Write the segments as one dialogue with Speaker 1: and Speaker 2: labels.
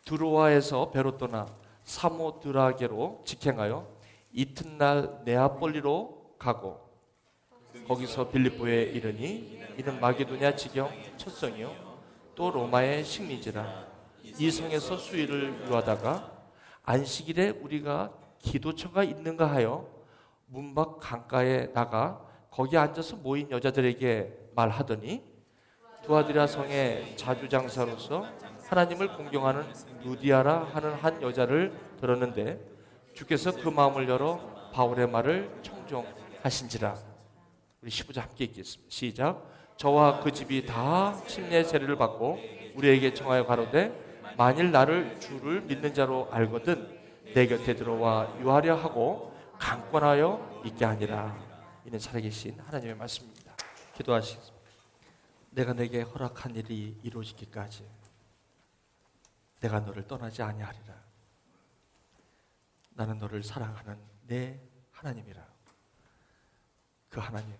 Speaker 1: 드로아에서 배로 떠나 사모드라게로 직행하여 이튿날 네아폴리로 가고 거기서 빌립보에 이르니 이는 마게도냐 지경 첫 성이요 또 로마의 식민지라. 이 성에서 수일을 유하다가 안식일에 우리가 기도처가 있는가 하여 문밖 강가에 나가 거기 앉아서 모인 여자들에게 말하더니 두아디라 성의 자주장사로서 하나님을 공경하는 루디아라 하는 한 여자를 들었는데 주께서 그 마음을 열어 바울의 말을 청종하신지라. 우리 15절 함께 읽겠습니다. 시작. 저와 그 집이 다 침례 세례를 받고 우리에게 청하여 가로되 만일 나를 주를 믿는 자로 알거든 내 곁에 들어와 유하려 하고 강권하여 있게 하니라. 이는 살아계신 하나님의 말씀입니다. 기도하시겠습니다. 내가 내게 허락한 일이 이루어지기까지 내가 너를 떠나지 아니하리라. 나는 너를 사랑하는 내 하나님이라. 그 하나님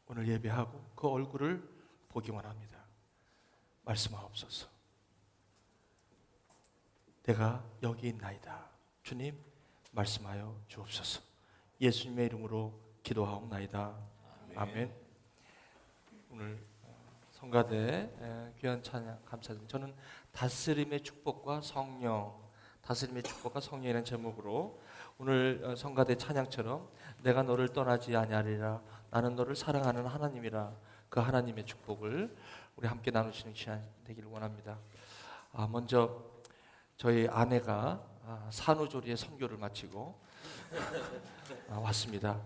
Speaker 1: 오늘 예배하고 그 얼굴을 보기만 합니다. 말씀하옵소서. 내가 여기 있나이다. 주님 말씀하여 주옵소서. 예수님의 이름으로 기도하옵나이다. 아멘. 오늘 성가대 귀한 찬양 감사드립니다. 저는 다스림의 축복과 성령, 다스림의 축복과 성령이라는 제목으로 오늘 성가대 찬양처럼 내가 너를 떠나지 아니하리라. 나는 너를 사랑하는 하나님이라. 그 하나님의 축복을 우리 함께 나누시는 시간 되기를 원합니다. 먼저 저희 아내가 산후조리의 선교를 마치고 왔습니다.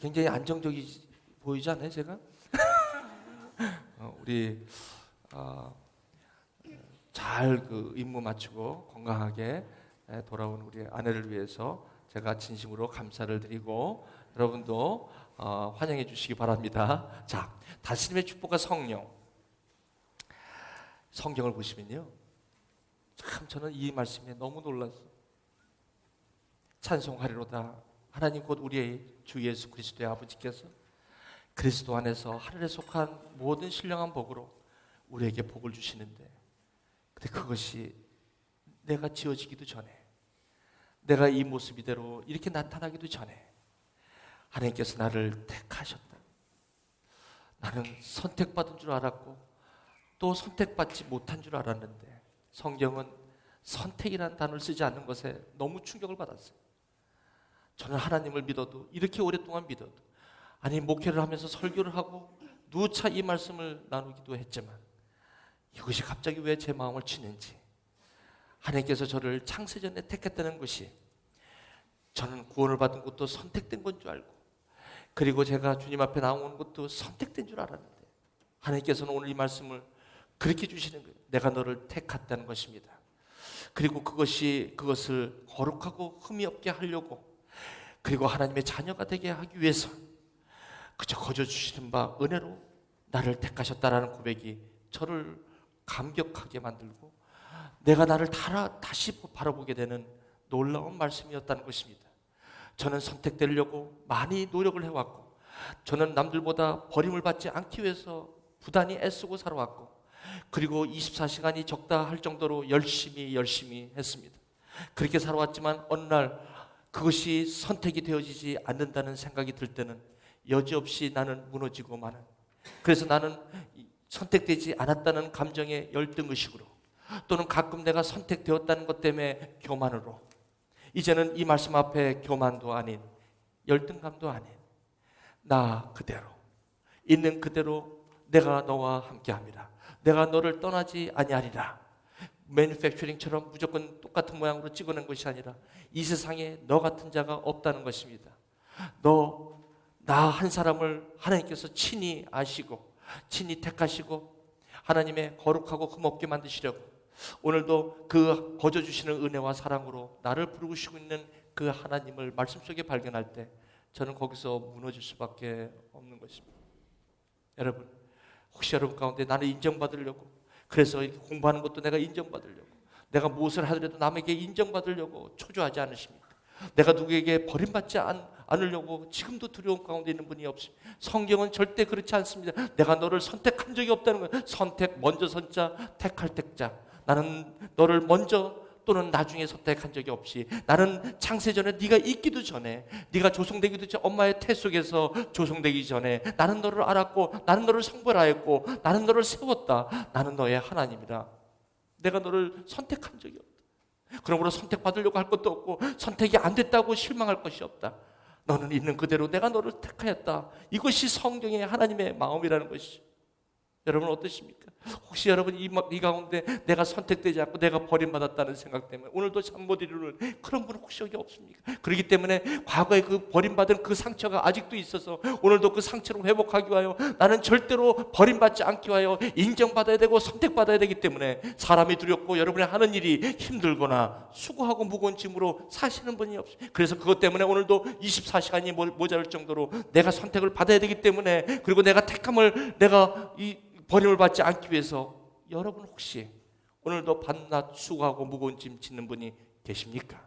Speaker 1: 굉장히 안정적이 보이지 않아요, 제가? 우리 잘 그 임무 마치고 건강하게 돌아온 우리 아내를 위해서 제가 진심으로 감사를 드리고 여러분도 환영해 주시기 바랍니다. 자, 다스림의 축복과 성령. 성경을 보시면요, 참 저는 이 말씀에 너무 놀랐어요. 찬송하리로다. 하나님 곧 우리의 주 예수 그리스도의 아버지께서 그리스도 안에서 하늘에 속한 모든 신령한 복으로 우리에게 복을 주시는데, 근데 그것이 내가 지어지기도 전에, 내가 이 모습 이대로 이렇게 나타나기도 전에 하나님께서 나를 택하셨다. 나는 선택받은 줄 알았고 또 선택받지 못한 줄 알았는데 성경은 선택이라는 단어를 쓰지 않는 것에 너무 충격을 받았어요. 저는 하나님을 믿어도, 이렇게 오랫동안 믿어도, 아니 목회를 하면서 설교를 하고 누차 이 말씀을 나누기도 했지만 이것이 갑자기 왜 제 마음을 치는지, 하나님께서 저를 창세전에 택했다는 것이 저는 구원을 받은 것도 선택된 건 줄 알고, 그리고 제가 주님 앞에 나오는 것도 선택된 줄 알았는데 하나님께서는 오늘 이 말씀을 그렇게 주시는 거예요. 내가 너를 택했다는 것입니다. 그리고 그것을 거룩하고 흠이 없게 하려고, 그리고 하나님의 자녀가 되게 하기 위해서 그저 거저 주시는 바 은혜로 나를 택하셨다라는 고백이 저를 감격하게 만들고 내가 나를 다시 바라보게 되는 놀라운 말씀이었다는 것입니다. 저는 선택되려고 많이 노력을 해왔고, 저는 남들보다 버림을 받지 않기 위해서 부단히 애쓰고 살아왔고, 그리고 24시간이 적다 할 정도로 열심히 했습니다. 그렇게 살아왔지만 어느 날 그것이 선택이 되어지지 않는다는 생각이 들 때는 여지없이 나는 무너지고 마는, 그래서 나는 선택되지 않았다는 감정의 열등의식으로, 또는 가끔 내가 선택되었다는 것 때문에 교만으로, 이제는 이 말씀 앞에 교만도 아닌 열등감도 아닌 나 그대로 있는 그대로 내가 너와 함께합니다. 내가 너를 떠나지 아니하리라. 매니팩처링처럼 무조건 똑같은 모양으로 찍어낸 것이 아니라 이 세상에 너 같은 자가 없다는 것입니다. 나 한 사람을 하나님께서 친히 아시고 친히 택하시고 하나님의 거룩하고 흠없게 만드시려고 오늘도 그 거저 주시는 은혜와 사랑으로 나를 부르시고 있는 그 하나님을 말씀 속에 발견할 때 저는 거기서 무너질 수밖에 없는 것입니다. 여러분, 혹시 여러분 가운데 나는 인정받으려고, 그래서 공부하는 것도 내가 인정받으려고, 내가 무엇을 하더라도 남에게 인정받으려고 초조하지 않으십니까? 내가 누구에게 버림받지 않으려고 지금도 두려움 가운데 있는 분이 없습니다. 성경은 절대 그렇지 않습니다. 내가 너를 선택한 적이 없다는 거예요. 선택, 먼저 선자, 택할 택자. 나는 너를 먼저 또는 나중에 선택한 적이 없이, 나는 창세전에 네가 있기도 전에, 네가 조성되기도 전, 엄마의 태 속에서 조성되기 전에 나는 너를 알았고, 나는 너를 성별하였고, 나는 너를 세웠다. 나는 너의 하나님이라. 내가 너를 선택한 적이 없다. 그러므로 선택받으려고 할 것도 없고, 선택이 안 됐다고 실망할 것이 없다. 너는 있는 그대로 내가 너를 택하였다. 이것이 성경의 하나님의 마음이라는 것이죠. 여러분 어떠십니까? 혹시 여러분 이 가운데 내가 선택되지 않고 내가 버림받았다는 생각 때문에 오늘도 잠 못 이루는 그런 분 혹시 여기 없습니까? 그렇기 때문에 과거에 그 버림받은 그 상처가 아직도 있어서 오늘도 그 상처를 회복하기 위하여 나는 절대로 버림받지 않기 위하여 인정받아야 되고 선택받아야 되기 때문에 사람이 두렵고 여러분이 하는 일이 힘들거나 수고하고 무거운 짐으로 사시는 분이 없어요. 그래서 그것 때문에 오늘도 24시간이 모자랄 정도로 내가 선택을 받아야 되기 때문에, 그리고 내가 택함을 내가 버림을 받지 않기 위해서 여러분 혹시 오늘도 밤낮 수고하고 무거운 짐 짓는 분이 계십니까?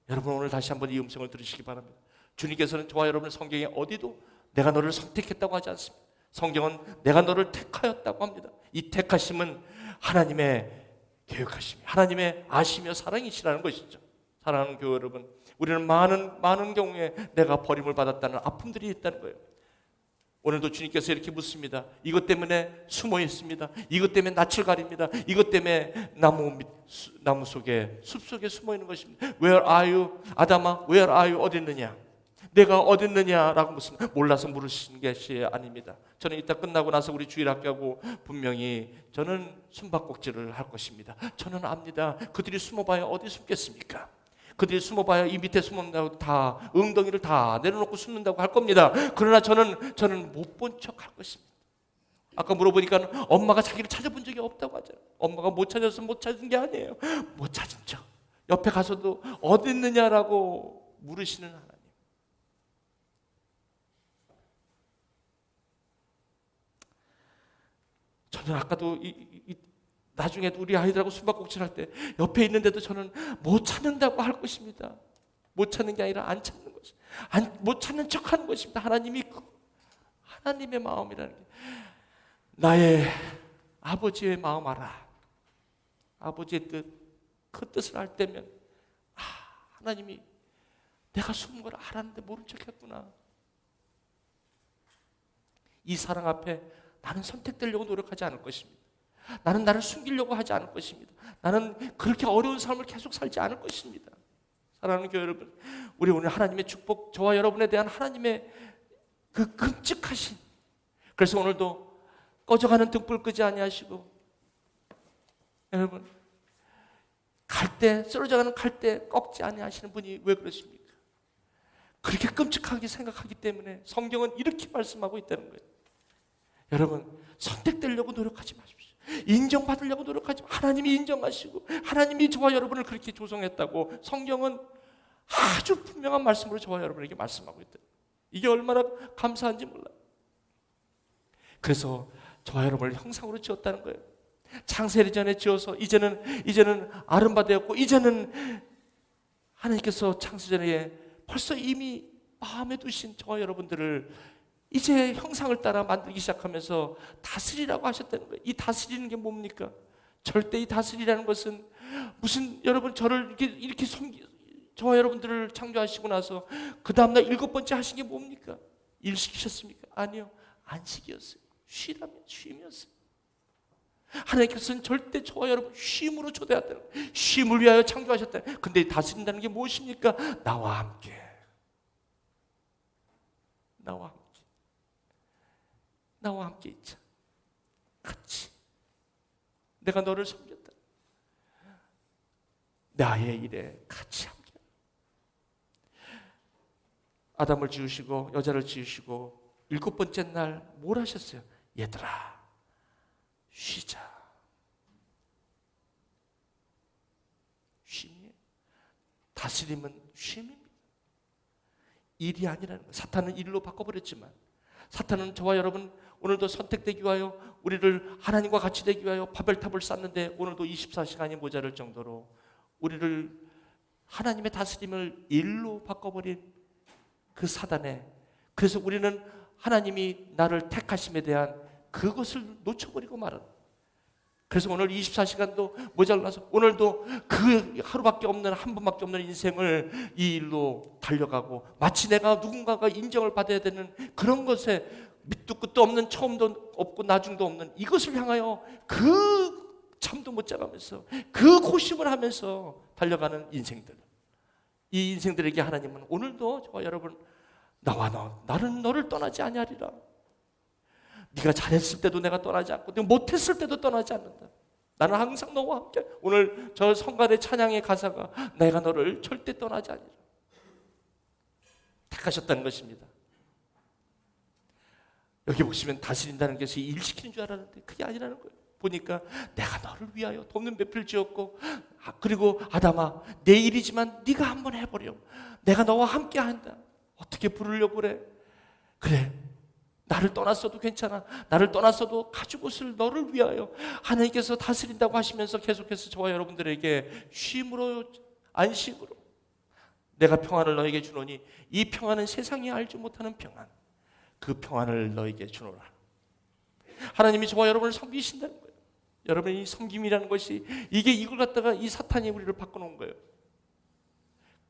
Speaker 1: 여러분 오늘 다시 한번 이 음성을 들으시기 바랍니다. 주님께서는 저와 여러분의 성경에 어디도 내가 너를 선택했다고 하지 않습니다. 성경은 내가 너를 택하였다고 합니다. 이 택하심은 하나님의 계획하심이, 하나님의 아시며 사랑이시라는 것이죠. 사랑하는 교회 여러분, 우리는 많은 경우에 내가 버림을 받았다는 아픔들이 있다는 거예요. 오늘도 주님께서 이렇게 묻습니다. 이것 때문에 숨어 있습니다. 이것 때문에 낯을 가립니다. 이것 때문에 나무 속에, 숲 속에 숨어 있는 것입니다. Where are you? 아담아, where are you? 어디 있느냐? 내가 어디 있느냐라고 묻습니다. 몰라서 물으시는 것이 아닙니다. 저는 이따 끝나고 나서 우리 주일학교하고 분명히 저는 숨바꼭질을 할 것입니다. 저는 압니다. 그들이 숨어봐야 어디 숨겠습니까? 그들이 숨어봐야 이 밑에 숨는다고 다 엉덩이를 다 내려놓고 숨는다고 할 겁니다. 그러나 저는 못 본 척 할 것입니다. 아까 물어보니까 엄마가 자기를 찾아본 적이 없다고 하잖아요. 엄마가 못 찾아서 못 찾은 게 아니에요. 못 찾은 척. 옆에 가서도 어디 있느냐라고 물으시는 하나님. 저는 아까도 나중에 우리 아이들하고 숨바꼭질 할 때 옆에 있는데도 저는 못 찾는다고 할 것입니다. 못 찾는 게 아니라 안 찾는 것입니다. 못 찾는 척하는 것입니다. 하나님의 마음이라는 게, 나의 아버지의 마음 알아. 아버지의 뜻, 그 뜻을 알 때면 하나님이 내가 숨은 걸 알았는데 모른 척했구나. 이 사랑 앞에 나는 선택되려고 노력하지 않을 것입니다. 나는 나를 숨기려고 하지 않을 것입니다. 나는 그렇게 어려운 삶을 계속 살지 않을 것입니다. 사랑하는 교회 여러분, 우리 오늘 하나님의 축복, 저와 여러분에 대한 하나님의 그 끔찍하신, 그래서 오늘도 꺼져가는 등불 끄지 아니하시고, 여러분 갈대, 쓰러져가는 갈대 꺾지 아니하시는 분이 왜 그러십니까? 그렇게 끔찍하게 생각하기 때문에 성경은 이렇게 말씀하고 있다는 거예요. 여러분 선택되려고 노력하지 마십시오. 인정받으려고 노력하지 마십시오. 하나님이 인정하시고 하나님이 저와 여러분을 그렇게 조성했다고 성경은 아주 분명한 말씀으로 저와 여러분에게 말씀하고 있다. 이게 얼마나 감사한지 몰라요. 그래서 저와 여러분을 형상으로 지었다는 거예요. 창세기 전에 지어서 이제는 아름바되었고, 이제는 하나님께서 창세전에 벌써 이미 마음에 두신 저와 여러분들을 이제 형상을 따라 만들기 시작하면서 다스리라고 하셨다는 거예요. 이 다스리는 게 뭡니까? 절대 이 다스리라는 것은 무슨, 여러분 저를 이렇게 저와 여러분들을 창조하시고 나서 그 다음날 7번째 하신 게 뭡니까? 일 시키셨습니까? 아니요, 안식이었어요. 쉼이었어요. 하나님께서는 절대 저와 여러분 쉼으로 초대했다는 거예요. 쉼을 위하여 창조하셨다. 근데 다스린다는 게 무엇입니까? 나와 함께 있자. 같이 내가 너를 섬겼다. 나의 일에 같이 함께. 아담을 지으시고 여자를 지으시고 7번째 날 뭘 하셨어요? 얘들아 쉬자. 쉼이에요. 다스림은 쉼입니다. 일이 아니라는 거예요. 사탄은 일로 바꿔버렸지만, 사탄은 저와 여러분 오늘도 선택되기 위하여, 우리를 하나님과 같이 되기 위하여 바벨탑을 쌓는데 오늘도 24시간이 모자랄 정도로 우리를 하나님의 다스림을 일로 바꿔버린 그 사단에, 그래서 우리는 하나님이 나를 택하심에 대한 그것을 놓쳐버리고 말은, 그래서 오늘 24시간도 모자라서 오늘도 그 하루밖에 없는, 한 번밖에 없는 인생을 이 일로 달려가고, 마치 내가 누군가가 인정을 받아야 되는 그런 것에 밑도 끝도 없는, 처음도 없고 나중도 없는 이것을 향하여 그 잠도 못 자가면서 그 고심을 하면서 달려가는 인생들, 이 인생들에게 하나님은 오늘도 저와 여러분, 나와 나는 너를 떠나지 아니하리라. 네가 잘했을 때도 내가 떠나지 않고 네가 못했을 때도 떠나지 않는다. 나는 항상 너와 함께. 오늘 저 성가대 찬양의 가사가 내가 너를 절대 떠나지 아니라 택하셨다는 것입니다. 여기 보시면 다스린다는 것이 일시키는 줄 알았는데 그게 아니라는 거예요. 보니까 내가 너를 위하여 돕는 배필 지었고, 그리고 아담아 내 일이지만 네가 한번 해보려. 내가 너와 함께 한다. 어떻게 부르려고 그래? 그래, 나를 떠났어도 괜찮아. 나를 떠났어도 가죽 옷을 너를 위하여. 하나님께서 다스린다고 하시면서 계속해서 저와 여러분들에게 쉼으로, 안식으로 내가 평안을 너에게 주노니 이 평안은 세상이 알지 못하는 평안, 그 평안을 너에게 주노라. 하나님이 저와 여러분을 섬기신다는 거예요. 여러분이 섬김이라는 것이 이걸 갖다가 이 사탄이 우리를 바꿔놓은 거예요.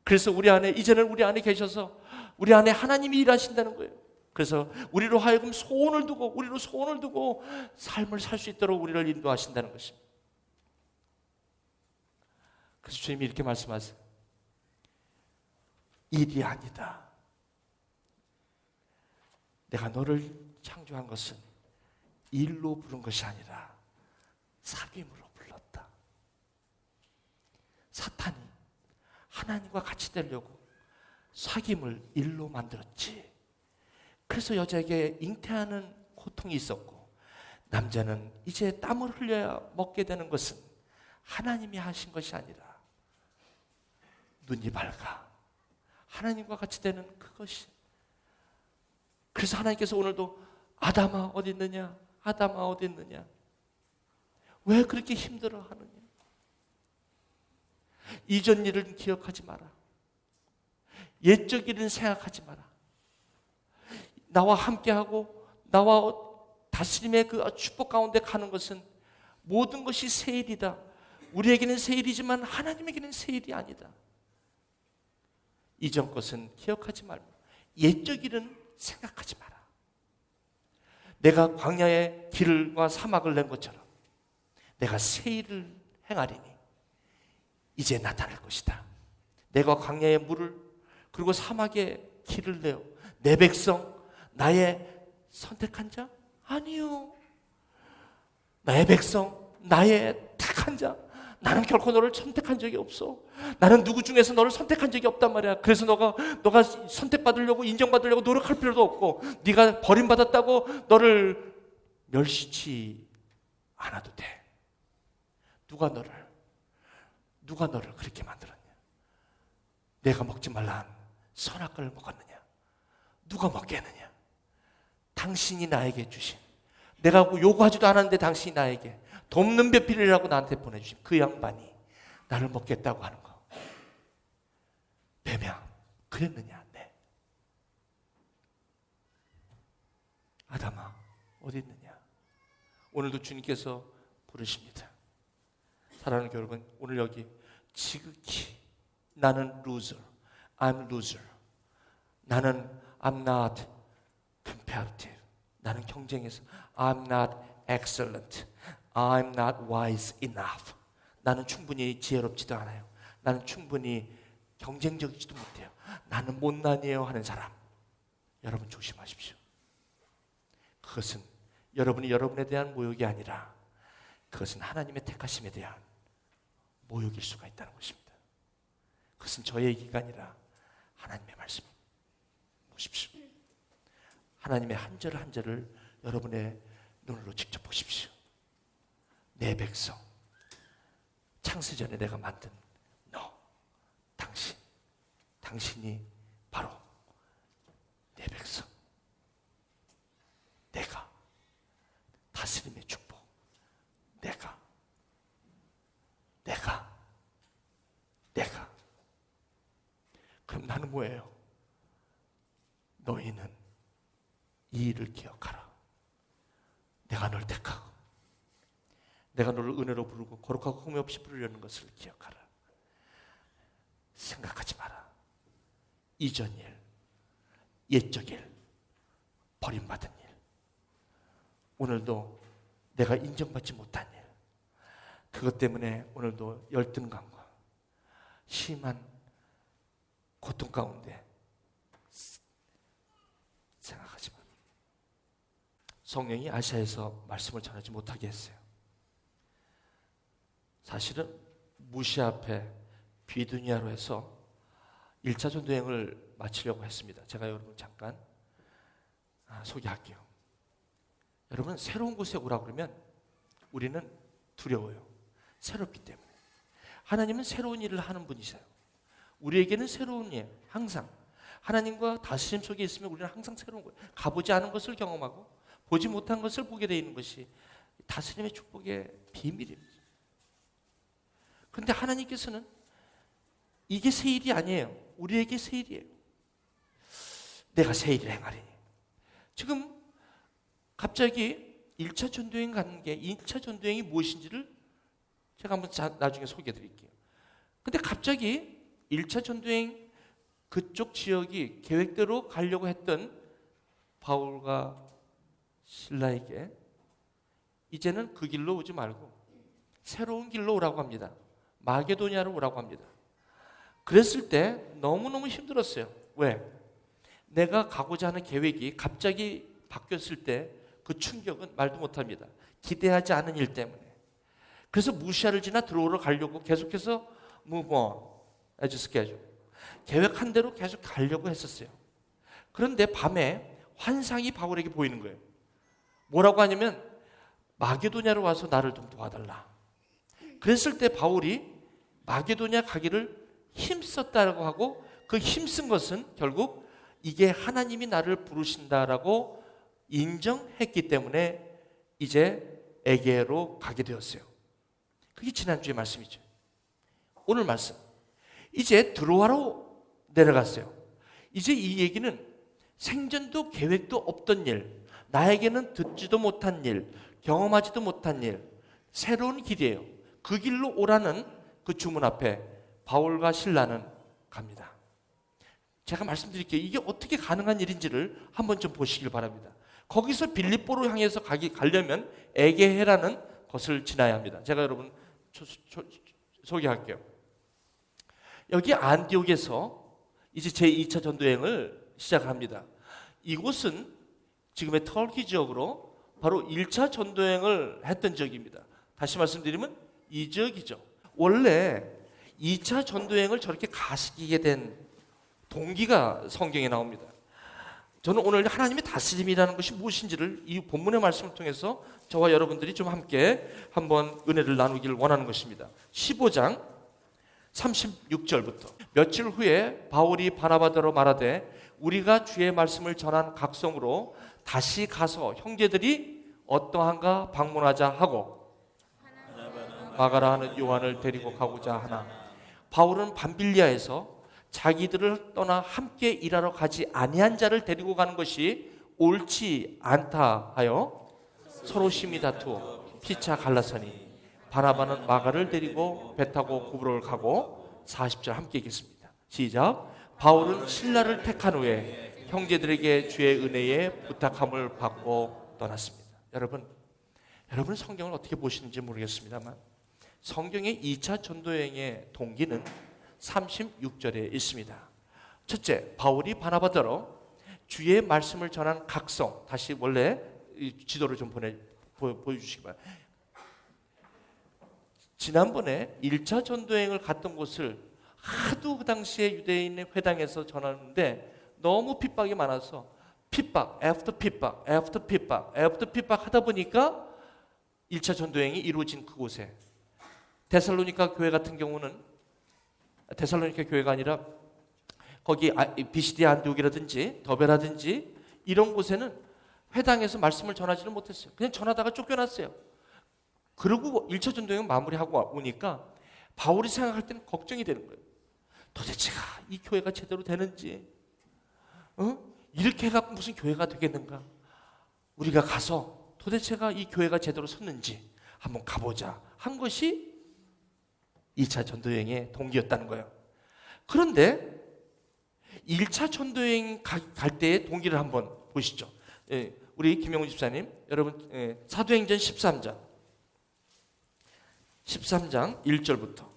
Speaker 1: 그래서 우리 안에, 이제는 우리 안에 계셔서 우리 안에 하나님이 일하신다는 거예요. 그래서 우리로 하여금 소원을 두고 삶을 살 수 있도록 우리를 인도하신다는 것입니다. 그래서 주님이 이렇게 말씀하세요. 일이 아니다. 내가 너를 창조한 것은 일로 부른 것이 아니라 사귐으로 불렀다. 사탄이 하나님과 같이 되려고 사귐을 일로 만들었지. 그래서 여자에게 잉태하는 고통이 있었고, 남자는 이제 땀을 흘려야 먹게 되는 것은 하나님이 하신 것이 아니라 눈이 밝아 하나님과 같이 되는 그것이. 그래서 하나님께서 오늘도 아담아 어디 있느냐, 아담아 어디 있느냐, 왜 그렇게 힘들어하느냐. 이전 일은 기억하지 마라. 옛적 일은 생각하지 마라. 나와 함께하고 나와 다스림의 그 축복 가운데 가는 것은 모든 것이 새 일이다. 우리에게는 새 일이지만 하나님에게는 새 일이 아니다. 이전 것은 기억하지 말고 옛적 일은 생각하지 마라. 내가 광야의 길과 사막을 낸 것처럼 내가 새 일을 행하리니 이제 나타날 것이다. 내가 광야의 물을, 그리고 사막의 길을 내어 내 백성, 나의 선택한 자? 아니요. 나의 백성, 나의 택한 자. 나는 결코 너를 선택한 적이 없어. 나는 누구 중에서 너를 선택한 적이 없단 말이야. 그래서 너가 선택받으려고, 인정받으려고 노력할 필요도 없고, 네가 버림받았다고 너를 멸시치 않아도 돼. 누가 너를 그렇게 만들었냐? 내가 먹지 말라 한 선악과를 먹었느냐? 누가 먹게 했느냐? 당신이 나에게 주신, 내가 요구하지도 않았는데 당신이 나에게 돕는 배필이라고 나한테 보내주신 그 양반이 나를 먹겠다고 하는 거. 뱀이야, 그랬느냐? 네. 아담아 어디 있느냐? 오늘도 주님께서 부르십니다. 사랑하는 여러분, 오늘 여기 지극히 나는 loser, I'm loser. 나는 I'm not competitive. 나는 경쟁에서 I'm not excellent. I'm not wise enough. 나는 충분히 지혜롭지도 않아요. 나는 충분히 경쟁적이지도 못해요. 나는 못난이에요 하는 사람, 여러분 조심하십시오. 그것은 여러분이 여러분에 대한 모욕이 아니라 그것은 하나님의 택하심에 대한 모욕일 수가 있다는 것입니다. 그것은 저의 얘기가 아니라 하나님의 말씀. 보십시오. 하나님의 한 절 한 절을 여러분의 눈으로 직접 보십시오. 내 백성, 창세전에 내가 만든 너, 당신이 바로 내 백성. 내가 다스림의 축복, 내가 그럼 나는 뭐예요? 너희는 이 일을 기억하라. 내가 널 택하고 내가 너를 은혜로 부르고 거룩하고 흠이 없이 부르려는 것을 기억하라. 생각하지 마라. 이전 일, 옛적 일, 버림받은 일, 오늘도 내가 인정받지 못한 일, 그것 때문에 오늘도 열등감과 심한 고통 가운데 생각하지 마. 성령이 아시아에서 말씀을 전하지 못하게 했어요. 사실은 무시 앞에 비두니아로 해서 1차 전도여행을 마치려고 했습니다. 제가 여러분 잠깐 소개할게요. 여러분, 새로운 곳에 오라고 그러면 우리는 두려워요. 새롭기 때문에. 하나님은 새로운 일을 하는 분이세요. 우리에게는 새로운 일, 항상 하나님과 다스림 속에 있으면 우리는 항상 새로운 거예요. 가보지 않은 것을 경험하고 보지 못한 것을 보게 되는 것이 다스림의 축복의 비밀입니다. 그런데 하나님께서는 이게 새 일이 아니에요. 우리에게 새 일이에요. 내가 새 일을 행하리니. 지금 갑자기 1차 전도여행 가는 게 2차 전도여행이 무엇인지를 제가 한번 나중에 소개해 드릴게요. 근데 갑자기 1차 전도여행 그쪽 지역이 계획대로 가려고 했던 바울과 실라에게 이제는 그 길로 오지 말고 새로운 길로 오라고 합니다. 마게도냐로 오라고 합니다. 그랬을 때 너무너무 힘들었어요. 왜? 내가 가고자 하는 계획이 갑자기 바뀌었을 때 그 충격은 말도 못합니다. 기대하지 않은 일 때문에. 그래서 무시아를 지나 들어오러 가려고 계속해서 move on as schedule, 계획한 대로 계속 가려고 했었어요. 그런데 밤에 환상이 바울에게 보이는 거예요. 뭐라고 하냐면 마게도냐로 와서 나를 좀 도와달라. 그랬을 때 바울이 마게도냐 가기를 힘썼다라고 하고, 그 힘쓴 것은 결국 이게 하나님이 나를 부르신다라고 인정했기 때문에 이제 에게로 가게 되었어요. 그게 지난주의 말씀이죠. 오늘 말씀, 이제 드로아로 내려갔어요. 이제 이 얘기는 생전도 계획도 없던 일, 나에게는 듣지도 못한 일, 경험하지도 못한 일, 새로운 길이에요. 그 길로 오라는 그 주문 앞에 바울과 실라는 갑니다. 제가 말씀드릴게요. 이게 어떻게 가능한 일인지를 한번 좀 보시길 바랍니다. 거기서 빌립보로 향해서 가려면 에게해라는 것을 지나야 합니다. 제가 여러분 소개할게요. 여기 안디옥에서 이제 제2차 전도여행을 시작합니다. 이곳은 지금의 터키 지역으로 바로 1차 전도여행을 했던 지역입니다. 다시 말씀드리면 이 지역이죠. 원래 2차 전도여행을 저렇게 가시게 된 동기가 성경에 나옵니다. 저는 오늘 하나님의 다스림이라는 것이 무엇인지를 이 본문의 말씀을 통해서 저와 여러분들이 좀 함께 한번 은혜를 나누기를 원하는 것입니다. 15장 36절부터. 며칠 후에 바울이 바나바더러 말하되 우리가 주의 말씀을 전한 각성으로 다시 가서 형제들이 어떠한가 방문하자 하고 마가라 하는 요한을 데리고 가고자 하나. 바울은 밤빌리아에서 자기들을 떠나 함께 일하러 가지 아니한 자를 데리고 가는 것이 옳지 않다 하여 서로 심히 다투어 피차 갈라서니 바나바는 마가를 데리고 배 타고 구브로를 가고. 40절 함께 읽겠습니다. 시작. 바울은 신라를 택한 후에 형제들에게 주의 은혜에 부탁함을 받고 떠났습니다. 여러분 성경을 어떻게 보시는지 모르겠습니다만 성경의 2차 전도여행의 동기는 36절에 있습니다. 첫째, 바울이 바나바더러 주의 말씀을 전한 각성. 다시 원래 지도를 좀 보여주시기 바랍니다. 지난번에 1차 전도여행을 갔던 곳을 하도 그 당시에 유대인의 회당에서 전하는데 너무 핍박이 많아서 핍박, 애프터 핍박, 애프터 핍박, 애프터 핍박 하다 보니까 1차 전도여행이 이루어진 그곳에 데살로니가 교회 같은 경우는 데살로니가 교회가 아니라 거기 비시디 안디옥이라든지 더베라든지 이런 곳에는 회당에서 말씀을 전하지는 못했어요. 그냥 전하다가 쫓겨났어요. 그리고 1차 전도여행 마무리하고 오니까 바울이 생각할 때는 걱정이 되는 거예요. 도대체가 이 교회가 제대로 되는지, 이렇게 해갖고 무슨 교회가 되겠는가? 우리가 가서 도대체가 이 교회가 제대로 섰는지 한번 가보자 한 것이 2차 전도여행의 동기였다는 거예요. 그런데 1차 전도여행 갈 때의 동기를 한번 보시죠. 우리 김영훈 집사님, 여러분 사도행전 13장 1절부터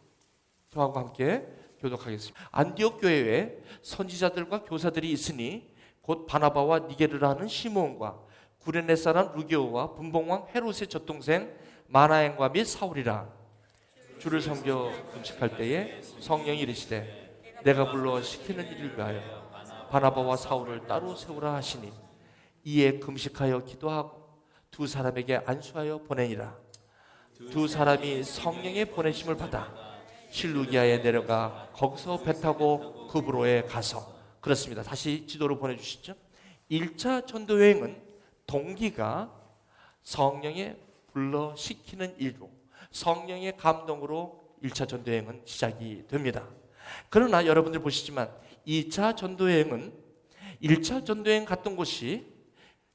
Speaker 1: 저하고 함께 교독하겠습니다. 안디옥 교회에 선지자들과 교사들이 있으니 곧 바나바와 니게르라 하는 시므온과 구레네 사람 루기오와 분봉왕 헤롯의 젖동생 마나엔과 및 사울이라. 주를 섬겨 금식할 때에 성령이 이르시되 내가 불러 시키는 일을 위하여 바나바와 사울을 따로 세우라 하시니 이에 금식하여 기도하고 두 사람에게 안수하여 보내니라. 두 사람이 성령의 보내심을 받아 실루기아에 내려가 거기서 배 타고 그브로에 가서, 그렇습니다. 다시 지도로 보내주시죠. 1차 전도여행은 동기가 성령의 불러시키는 일로, 성령의 감동으로 1차 전도여행은 시작이 됩니다. 그러나 여러분들 보시지만 2차 전도여행은 1차 전도여행 갔던 곳이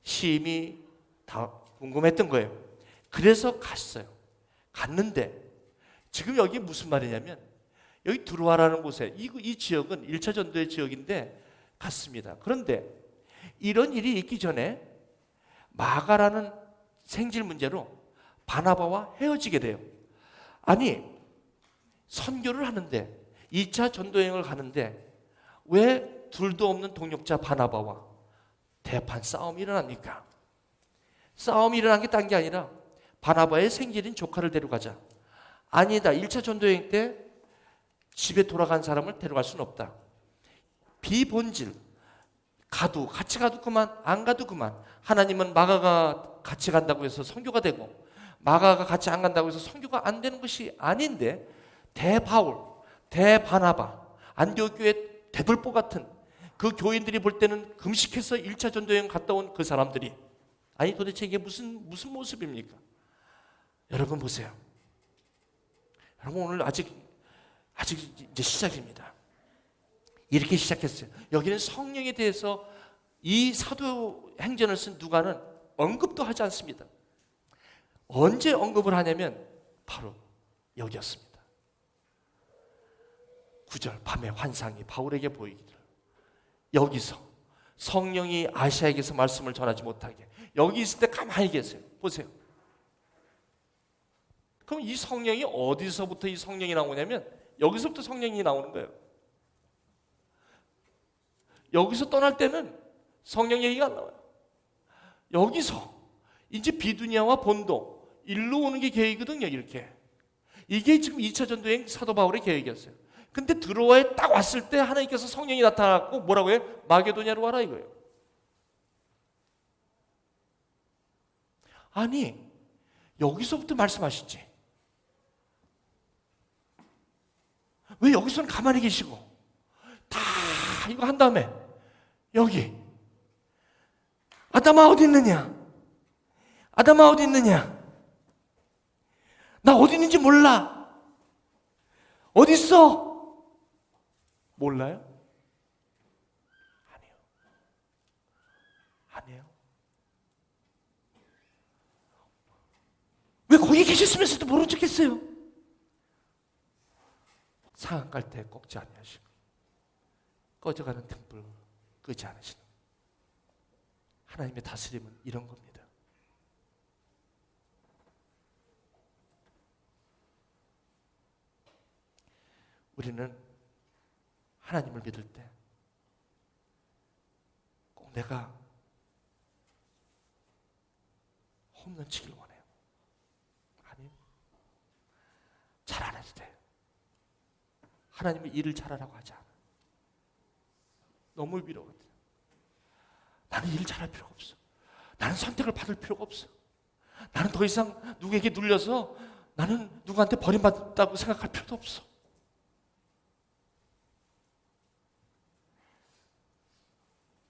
Speaker 1: 심히 다 궁금했던 거예요. 그래서 갔어요. 갔는데 지금 여기 무슨 말이냐면, 여기 들어와라는 곳에 이 지역은 1차 전도의 지역인데 갔습니다. 그런데 이런 일이 있기 전에 마가라는 생질 문제로 바나바와 헤어지게 돼요. 아니, 선교를 하는데 2차 전도여행을 가는데 왜 둘도 없는 동역자 바나바와 대판 싸움이 일어납니까? 싸움이 일어난 게 딴 게 아니라 바나바의 생질인 조카를 데려가자. 아니다, 1차 전도여행 때 집에 돌아간 사람을 데려갈 수는 없다. 비본질, 같이 가도 그만, 안 가도 그만. 하나님은 마가가 같이 간다고 해서 선교가 되고 마가가 같이 안 간다고 해서 선교가 안 되는 것이 아닌데, 대바울, 대바나바, 안디옥 교회 대들보 같은 그 교인들이 볼 때는 금식해서 1차 전도여행 갔다 온 그 사람들이, 아니 도대체 이게 무슨 모습입니까? 여러분 보세요. 여러분 오늘 아직 이제 시작입니다. 이렇게 시작했어요. 여기는 성령에 대해서 이 사도행전을 쓴 누가는 언급도 하지 않습니다. 언제 언급을 하냐면 바로 여기였습니다. 9절 밤에 환상이 바울에게 보이기를. 여기서 성령이 아시아에게서 말씀을 전하지 못하게 여기 있을 때 가만히 계세요. 보세요. 그럼 이 성령이 어디서부터 이 성령이 나오냐면 여기서부터 성령이 나오는 거예요. 여기서 떠날 때는 성령 얘기가 안 나와요. 여기서 이제 비두니아와 본도 일로 오는 게 계획이거든요. 이렇게 이게 지금 2차 전도여행 사도 바울의 계획이었어요. 근데 드로아에 딱 왔을 때 하나님께서 성령이 나타났고 뭐라고 해요? 마게도냐로 와라 이거예요. 아니 여기서부터 말씀하시지 왜 여기서는 가만히 계시고 다 이거 한 다음에 여기 아담아 어디 있느냐? 아담아 어디 있느냐? 나 어디 있는지 몰라. 어디 있어? 몰라요? 아니에요. 왜 거기 계셨으면서도 모른 척했어요? 상한 깔 때 꺾지 아니하시고 꺼져가는 등불 끄지 않으시는 하나님의 다스림은 이런 겁니다. 우리는 하나님을 믿을 때 꼭 내가 홈런 치길 원해요. 아니, 잘 안 해도 돼요. 하나님이 일을 잘하라고 하지 않아. 너무 위로거든. 나는 일 잘할 필요가 없어. 나는 선택을 받을 필요가 없어. 나는 더 이상 누구에게 눌려서 나는 누구한테 버림받았다고 생각할 필요도 없어.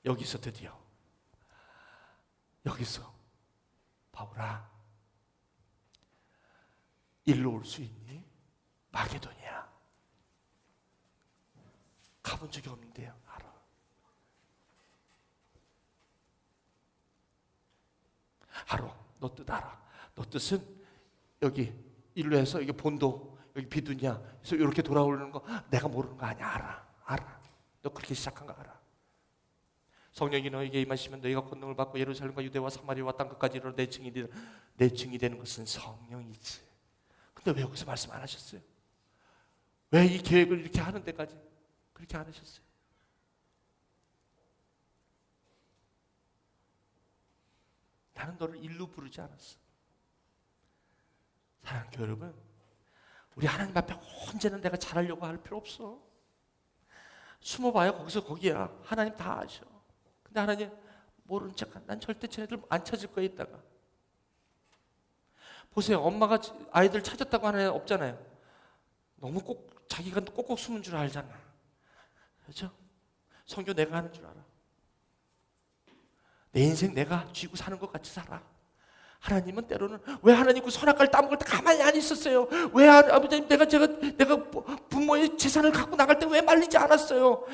Speaker 1: 여기서 드디어 여기서 바울아 일로 올 수 있니? 마게도니아 가본 적이 없는데요. 알아. 너 뜻 알아. 너 뜻은 여기 일로 해서 여기 본도, 여기 비두냐, 그래서 이렇게 돌아오는 거 내가 모르는 거 아니야. 알아. 너 그렇게 시작한 거 알아. 성령이 너에게 임하시면 너희가 권능을 받고 예루살렘과 유대와 사마리아와 땅 끝까지 이르러 내 증이 되는 것은 성령이지. 근데 왜 여기서 말씀 안 하셨어요? 왜 이 계획을 이렇게 하는 데까지 그렇게 안 하셨어요? 나는 너를 일로 부르지 않았어. 사랑하는 교회 여러분, 우리 하나님 앞에 언제나 내가 잘하려고 할 필요 없어. 숨어봐요. 거기서 거기야. 하나님 다 아셔. 근데 하나님 모르는 척, 난 절대 쟤네들 안 찾을 거야 이따가. 보세요. 엄마가 아이들 찾았다고 하는 애 없잖아요. 너무 꼭 자기가 꼭꼭 숨은 줄 알잖아. 그렇죠? 성교 내가 하는 줄 알아. 내 인생 내가 쥐고 사는 것 같이 살아. 하나님은 때로는 왜 하나님 그 선악과를 따먹을 때 가만히 안 있었어요? 왜 아버지님 내가 부모의 재산을 갖고 나갈 때 왜 말리지 않았어요?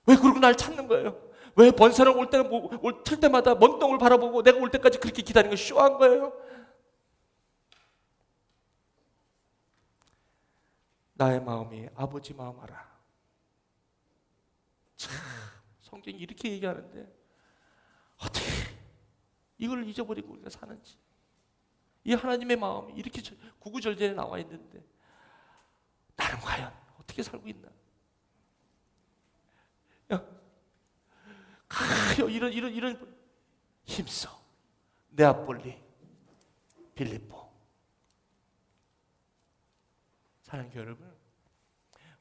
Speaker 1: 왜 그러고 날 찾는 거예요? 왜 번사랑 올 때는 틀 때마다 먼 똥을 바라보고 내가 올 때까지 그렇게 기다리는 거 쇼한 거예요? 나의 마음이 아버지 마음 알아. 참 성경이 이렇게 얘기하는데 어떻게 이걸 잊어버리고 우리가 사는지. 이 하나님의 마음이 이렇게 구구절절에 나와 있는데 나는 과연 어떻게 살고 있나? 이런 힘써 네아폴리, 빌립보. 사랑하는 교회 여러분,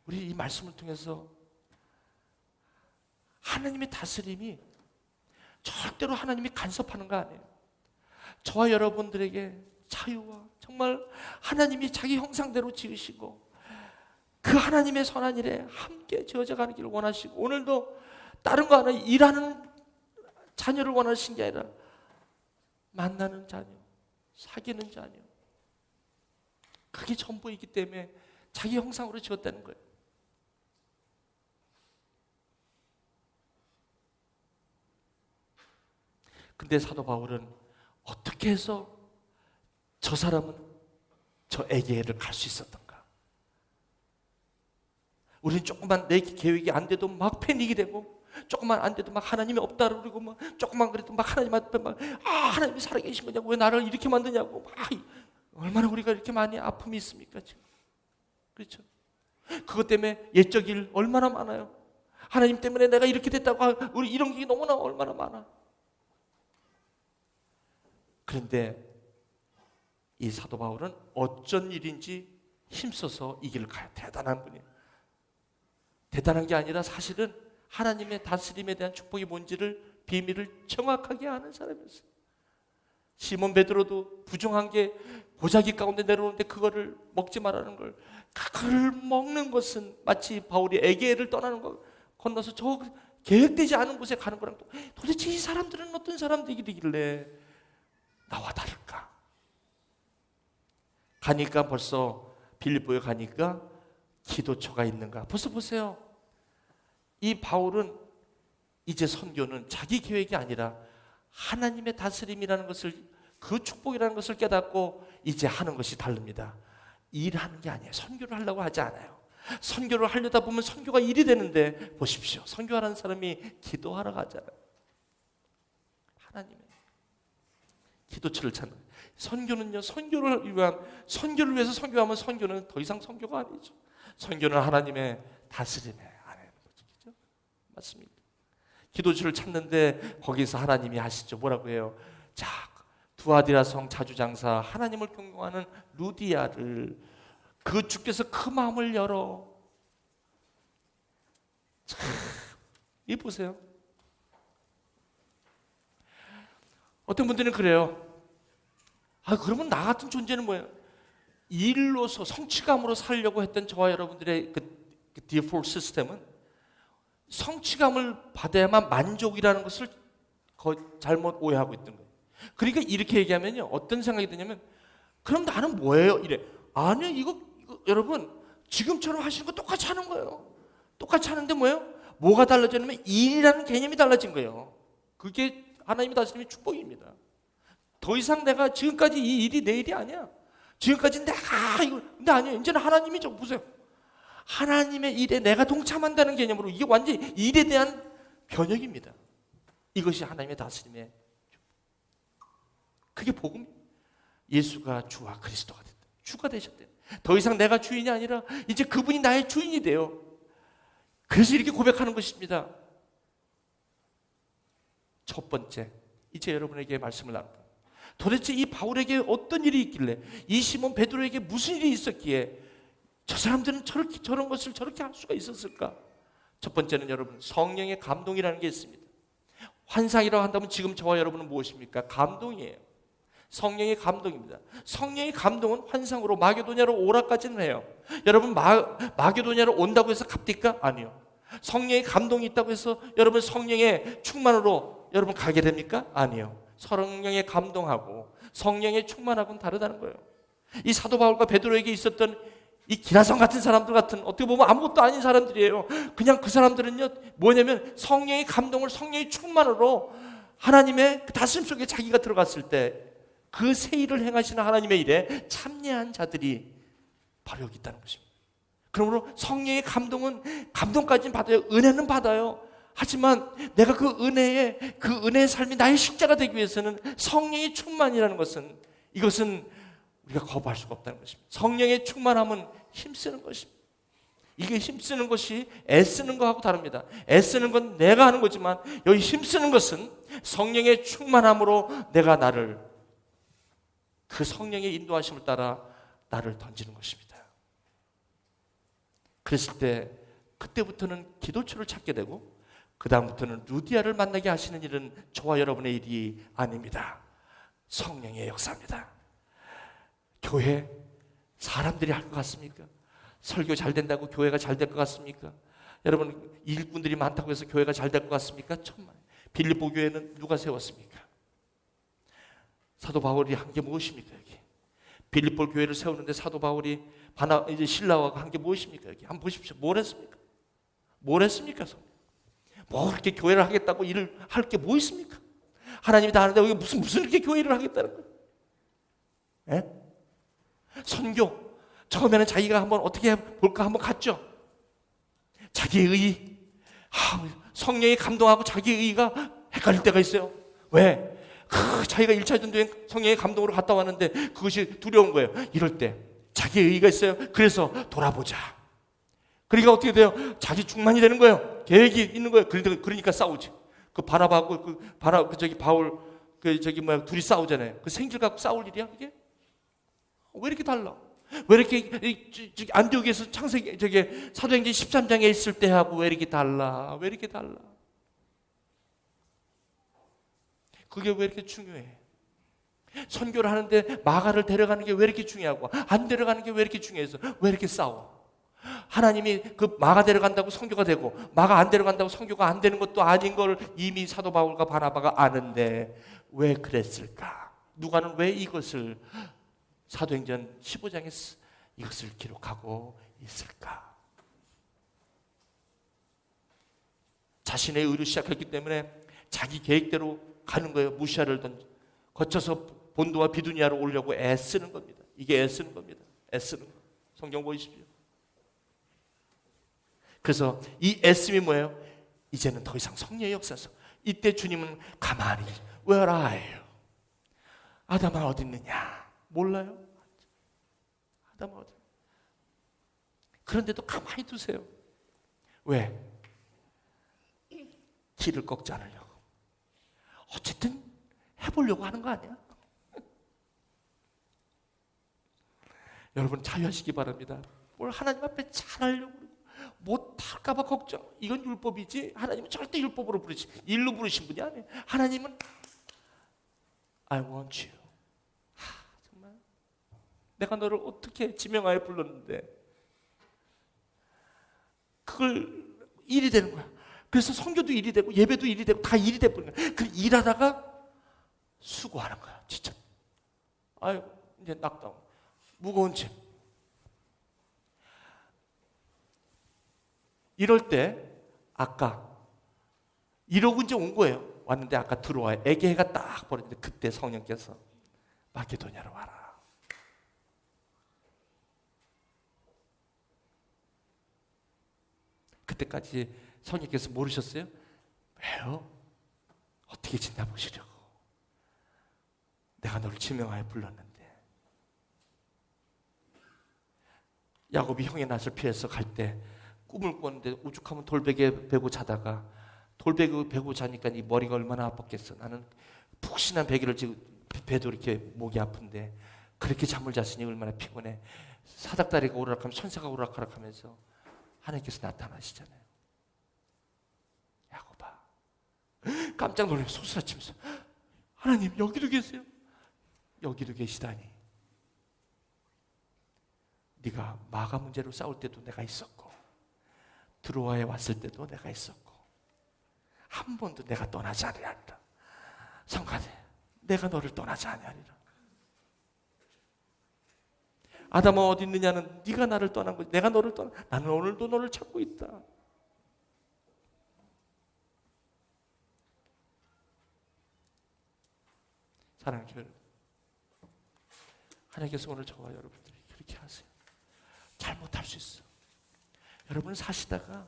Speaker 1: 우리 이 말씀을 통해서 하나님의 다스림이 절대로 하나님이 간섭하는 거 아니에요. 저와 여러분들에게 자유와 정말 하나님이 자기 형상대로 지으시고 그 하나님의 선한 일에 함께 지어져가는 길을 원하시고, 오늘도 다른 거 하나 일하는 자녀를 원하신 게 아니라 만나는 자녀, 사귀는 자녀, 그게 전부이기 때문에 자기 형상으로 지었다는 거예요. 근데 사도 바울은 어떻게 해서 저 사람은 저 에게를 갈 수 있었던가? 우리는 조금만 내 계획이 안 돼도 막 패닉이 되고, 조금만 안 돼도 막 하나님이 없다 그러고, 막 조금만 그래도 막 하나님 앞에 막 하나님이 살아계신 거냐고, 왜 나를 이렇게 만드냐고, 막 얼마나 우리가 이렇게 많이 아픔이 있습니까 지금? 그렇죠? 그것 때문에 옛적 일 얼마나 많아요. 하나님 때문에 내가 이렇게 됐다고, 우리 이런 게 너무나 얼마나 많아. 그런데 이 사도 바울은 어쩐 일인지 힘써서 이 길을 가요. 대단한 분이에요. 대단한 게 아니라 사실은 하나님의 다스림에 대한 축복이 뭔지를, 비밀을 정확하게 아는 사람이었어요. 시몬 베드로도 부정한 게 보자기 가운데 내려오는데 그거를 먹지 말라는 걸, 그걸 먹는 것은 마치 바울이 에게를 떠나는 거 건너서 저 계획되지 않은 곳에 가는 거랑 도대체 이 사람들은 어떤 사람들이길래 나와 다를까? 가니까 벌써 빌립보에 가니까 기도처가 있는가? 벌써 보세요. 이 바울은 이제 선교는 자기 계획이 아니라 하나님의 다스림이라는 것을, 그 축복이라는 것을 깨닫고 이제 하는 것이 다릅니다. 일하는 게 아니에요. 선교를 하려고 하지 않아요. 선교를 하려다 보면 선교가 일이 되는데, 보십시오. 선교하는 사람이 기도하러 가잖아요. 하나님의 기도처를 찾는 거예요. 선교는요, 선교를 위해서 선교하면 선교는 더 이상 선교가 아니죠. 선교는 하나님의 다스림에 안에 거죠. 맞습니다. 기도처를 찾는데 거기서 하나님이 하시죠. 뭐라고 해요? 자, 두아디라 성 자주장사 하나님을 경공하는 루디아를, 그 주께서 그 마음을 열어. 참, 이 보세요. 어떤 분들은 그래요. 그러면 나 같은 존재는 뭐예요? 일로서 성취감으로 살려고 했던 저와 여러분들의 그 디폴트 시스템은 성취감을 받아야만 만족이라는 것을 잘못 오해하고 있던 거예요. 그러니까 이렇게 얘기하면요, 어떤 생각이 드냐면, 그럼 나는 뭐예요? 이래. 아니요, 이거 여러분 지금처럼 하시는 거 똑같이 하는 거예요. 똑같이 하는데 뭐예요? 뭐가 달라졌냐면 일이라는 개념이 달라진 거예요. 그게 하나님이 다스리는 축복입니다. 더 이상 내가 지금까지 이 일이 내 일이 아니야. 지금까지 내가 이거 근데 아니에요. 이제는 하나님이 좀 보세요. 하나님의 일에 내가 동참한다는 개념으로 이게 완전히 일에 대한 변혁입니다. 이것이 하나님의 다스림의 그게 복음. 예수가 주와 그리스도가 됐다. 주가 되셨대. 더 이상 내가 주인이 아니라 이제 그분이 나의 주인이 돼요. 그래서 이렇게 고백하는 것입니다. 첫 번째, 이제 여러분에게 말씀을 나눕니다. 도대체 이 바울에게 어떤 일이 있길래, 이 시몬 베드로에게 무슨 일이 있었기에 저 사람들은 저런 것을 저렇게 할 수가 있었을까? 첫 번째는 여러분, 성령의 감동이라는 게 있습니다. 환상이라고 한다면 지금 저와 여러분은 무엇입니까? 감동이에요. 성령의 감동입니다. 성령의 감동은 환상으로 마게도냐로 오라까지는 해요. 여러분 마게도냐로 온다고 해서 갑니까? 아니요. 성령의 감동이 있다고 해서 여러분 성령의 충만으로 여러분 가게 됩니까? 아니요. 성령의 감동하고 성령의 충만하고는 다르다는 거예요. 이 사도 바울과 베드로에게 있었던 이 기라성 같은 사람들 같은 어떻게 보면 아무것도 아닌 사람들이에요. 그냥 그 사람들은요 뭐냐면 성령의 감동을 성령의 충만으로 하나님의 그 다스림 속에 자기가 들어갔을 때 그 새 일을 행하시는 하나님의 일에 참여한 자들이 바로 여기 있다는 것입니다. 그러므로 성령의 감동은 감동까지는 받아요. 은혜는 받아요. 하지만 내가 그 은혜의 삶이 나의 식자가 되기 위해서는 성령의 충만이라는 것은 이것은 우리가 거부할 수가 없다는 것입니다. 성령의 충만함은 힘쓰는 것입니다. 이게 힘쓰는 것이 애쓰는 것하고 다릅니다. 애쓰는 건 내가 하는 거지만 여기 힘쓰는 것은 성령의 충만함으로 내가 나를 그 성령의 인도하심을 따라 나를 던지는 것입니다. 그랬을 때 그때부터는 기도처를 찾게 되고 그 다음부터는 루디아를 만나게 하시는 일은 저와 여러분의 일이 아닙니다. 성령의 역사입니다. 교회 사람들이 할 것 같습니까? 설교 잘 된다고 교회가 잘 될 것 같습니까? 여러분 일꾼들이 많다고 해서 교회가 잘 될 것 같습니까? 천만. 빌립보 교회는 누가 세웠습니까? 사도 바울이 한 게 무엇입니까? 여기 빌립보 교회를 세우는데 사도 바울이 이제 신라와 한 게 무엇입니까? 여기 한번 보십시오. 뭘 했습니까? 뭘 했습니까? 뭐 그렇게 교회를 하겠다고 일을 할 게 뭐 있습니까? 하나님이 다 하는데 여기 무슨 이렇게 교회를 하겠다는 거예요? 예? 선교 처음에는 자기가 한번 어떻게 해볼까 한번 갔죠. 자기의 의, 성령이 감동하고 자기의 의가 헷갈릴 때가 있어요. 왜? 자기가 1차 전도행 성령의 감동으로 갔다 왔는데 그것이 두려운 거예요. 이럴 때 자기의 의가 있어요. 그래서 돌아보자. 그러니까 어떻게 돼요? 자기 충만이 되는 거예요. 계획이 있는 거예요. 그러니까 싸우지. 그 바나바하고 바울 둘이 싸우잖아요. 그 생길 갖고 싸울 일이야 이게? 왜 이렇게 달라? 왜 이렇게 안디옥에서 창세기 사도행전 13장에 있을 때하고 왜 이렇게 달라? 왜 이렇게 달라? 그게 왜 이렇게 중요해? 선교를 하는데 마가를 데려가는 게 왜 이렇게 중요하고 안 데려가는 게 왜 이렇게 중요해서 왜 이렇게 싸워? 하나님이 그 마가 데려간다고 선교가 되고 마가 안 데려간다고 선교가 안 되는 것도 아닌 걸 이미 사도 바울과 바나바가 아는데 왜 그랬을까? 누가는 왜 이것을 사도행전 15장에 이것을 기록하고 있을까? 자신의 의로 시작했기 때문에 자기 계획대로 가는 거예요. 무시아를 거쳐서 본도와 비두니아로 오려고 애쓰는 겁니다. 이게 애쓰는 겁니다. 애쓰는 거. 성경 보이십시오. 그래서 이 애씀이 뭐예요? 이제는 더 이상 성령의 역사에서 이때 주님은 가만히 Where are you? 아담아 어디 있느냐? 몰라요? 아담아 어디? 그런데도 가만히 두세요. 왜? 길을 꺾지 않으려고. 어쨌든 해보려고 하는 거 아니야? 여러분 자유하시기 바랍니다. 뭘 하나님 앞에 잘하려고 못할까 봐 걱정. 이건 율법이지 하나님은 절대 율법으로 일로 부르신 분이 아니에요. 하나님은 I want you. 정말 내가 너를 어떻게 지명하여 불렀는데 그걸 일이 되는 거야. 그래서 성교도 일이 되고 예배도 일이 되고 다 일이 돼버린 거야. 그 일하다가 수고하는 거야. 진짜. 아유 이제 낙다운 무거운 짐. 이럴 때 아까 이러고 이제 온 거예요. 왔는데 아까 들어와요. 애기 해가 딱 벌어지는데 그때 성령께서 마게도냐로 와라. 그때까지 성령께서 모르셨어요? 왜요? 어떻게 지나보시려고. 내가 너를 지명하여 불렀는데. 야곱이 형의 낯을 피해서 갈 때 꿈을 꿨는데 오죽하면 돌베개 베고 자다가 돌베개 베고 자니까 이 머리가 얼마나 아팠겠어. 나는 푹신한 베개를 지고 배도 이렇게 목이 아픈데 그렇게 잠을 잤으니 얼마나 피곤해. 사닥다리가 오르락하면 손새가 오르락하락하면서 하나님께서 나타나시잖아요. 야곱아, 깜짝 놀라서 소스라치면서 하나님 여기도 계세요? 여기도 계시다니. 네가 마가 문제로 싸울 때도 내가 있었고 드로아에 왔을 때도 내가 있었고 한 번도 내가 떠나지 아니하리라. 성가대, 내가 너를 떠나지 아니하리라. 아담아 어디 있느냐는 네가 나를 떠난 거지. 내가 너를 떠나. 나는 오늘도 너를 찾고 있다. 사랑하는 교회 여러분, 하나님께서 오늘 저와 여러분들이 그렇게 하세요. 잘못할 수 있어. 여러분은 사시다가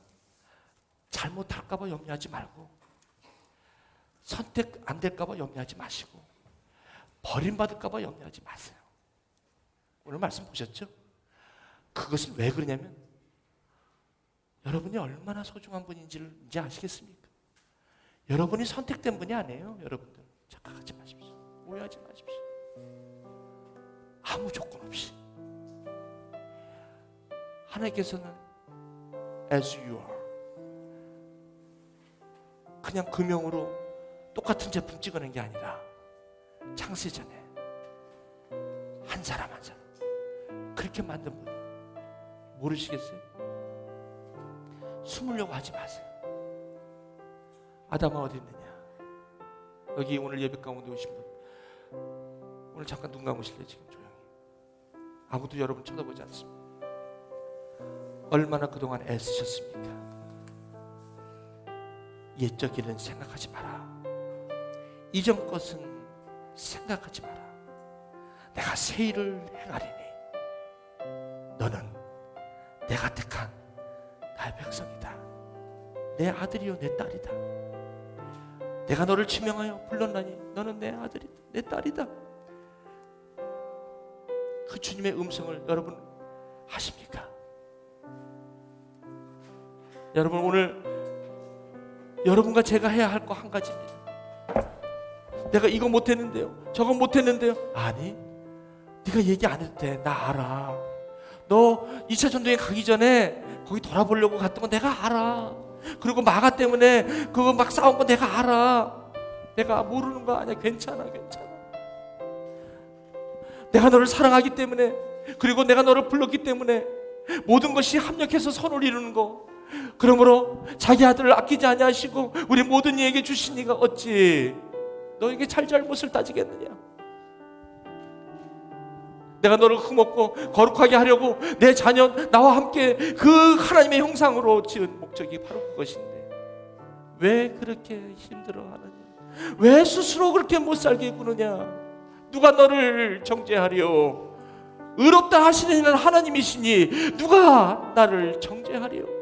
Speaker 1: 잘못할까 봐 염려하지 말고 선택 안 될까 봐 염려하지 마시고 버림받을까 봐 염려하지 마세요. 오늘 말씀 보셨죠? 그것은 왜 그러냐면 여러분이 얼마나 소중한 분인지를 이제 아시겠습니까? 여러분이 선택된 분이 아니에요. 여러분들 착각하지 마십시오. 오해하지 마십시오. 아무 조건 없이 하나님께서는 as you are 그냥 금형으로 똑같은 제품 찍어낸 게 아니라 창세전에 한 사람 한 사람 그렇게 만든 분 모르시겠어요? 숨으려고 하지 마세요. 아담아 어디 있느냐? 여기 오늘 예배 가운데 오신 분 오늘 잠깐 눈 감으실래요? 지금 조용히. 아무도 여러분 쳐다보지 않습니다. 얼마나 그동안 애쓰셨습니까? 옛적 일은 생각하지 마라. 이전 것은 생각하지 마라. 내가 새 일을 행하리니 너는 내가 택한 나의 백성이다. 내 아들이요 내 딸이다. 내가 너를 지명하여 불렀나니 너는 내 아들이다 내 딸이다. 그 주님의 음성을 여러분 하십니까? 여러분 오늘 여러분과 제가 해야 할 거 한 가지입니다. 내가 이거 못했는데요 저거 못했는데요. 아니 네가 얘기 안 해도 돼. 나 알아. 너 2차 전도에 가기 전에 거기 돌아보려고 갔던 거 내가 알아. 그리고 마가 때문에 그거 막 싸운 거 내가 알아. 내가 모르는 거 아니야. 괜찮아 괜찮아. 내가 너를 사랑하기 때문에 그리고 내가 너를 불렀기 때문에 모든 것이 합력해서 선을 이루는 거. 그러므로 자기 아들을 아끼지 아니하시고 우리 모든 이에게 주신 이가 어찌 너에게 잘잘못을 따지겠느냐. 내가 너를 흠없고 거룩하게 하려고 내 자녀 나와 함께 그 하나님의 형상으로 지은 목적이 바로 그것인데 왜 그렇게 힘들어하느냐. 왜 스스로 그렇게 못 살게 구느냐. 누가 너를 정죄하리요. 의롭다 하시는 이는 하나님이시니 누가 나를 정죄하리요.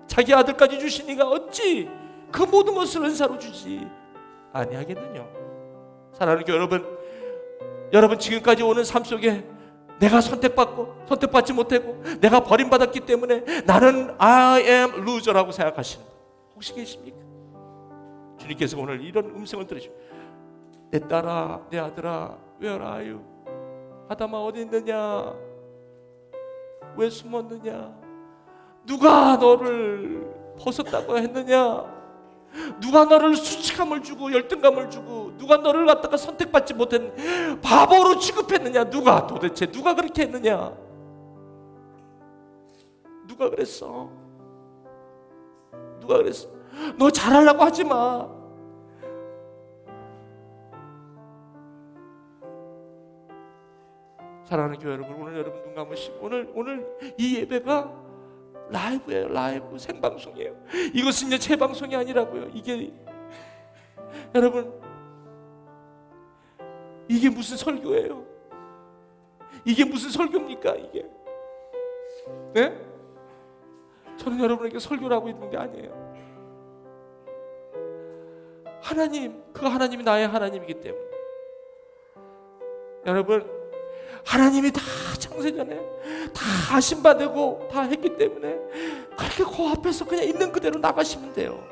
Speaker 1: 자기 아들까지 주신 이가 어찌 그 모든 것을 은사로 주지 아니하겠느냐. 사랑하는 여러분 지금까지 오는 삶 속에 내가 선택받지 못하고 내가 버림받았기 때문에 나는 I am loser라고 생각하시는 분 혹시 계십니까? 주님께서 오늘 이런 음성을 들으시고 내 딸아 내 아들아 where are you? 아담아 어디 있느냐? 왜 숨었느냐? 누가 너를 벗었다고 했느냐? 누가 너를 수치감을 주고 열등감을 주고 누가 너를 갖다가 선택받지 못한 바보로 취급했느냐? 누가 도대체 누가 그렇게 했느냐? 누가 그랬어? 누가 그랬어? 너 잘하려고 하지 마. 사랑하는 교회 여러분, 오늘 여러분 눈 감으시고 오늘 이 예배가 라이브예요. 라이브 생방송이에요. 이것은 이제 재방송이 아니라고요. 이게 여러분 이게 무슨 설교예요? 이게 무슨 설교입니까? 이게? 네? 저는 여러분에게 설교를 하고 있는 게 아니에요. 하나님, 그 하나님이 나의 하나님이기 때문에, 여러분, 하나님이 다 창세전에 다 하심받고 다 했기 때문에 그렇게 그 앞에서 그냥 있는 그대로 나가시면 돼요.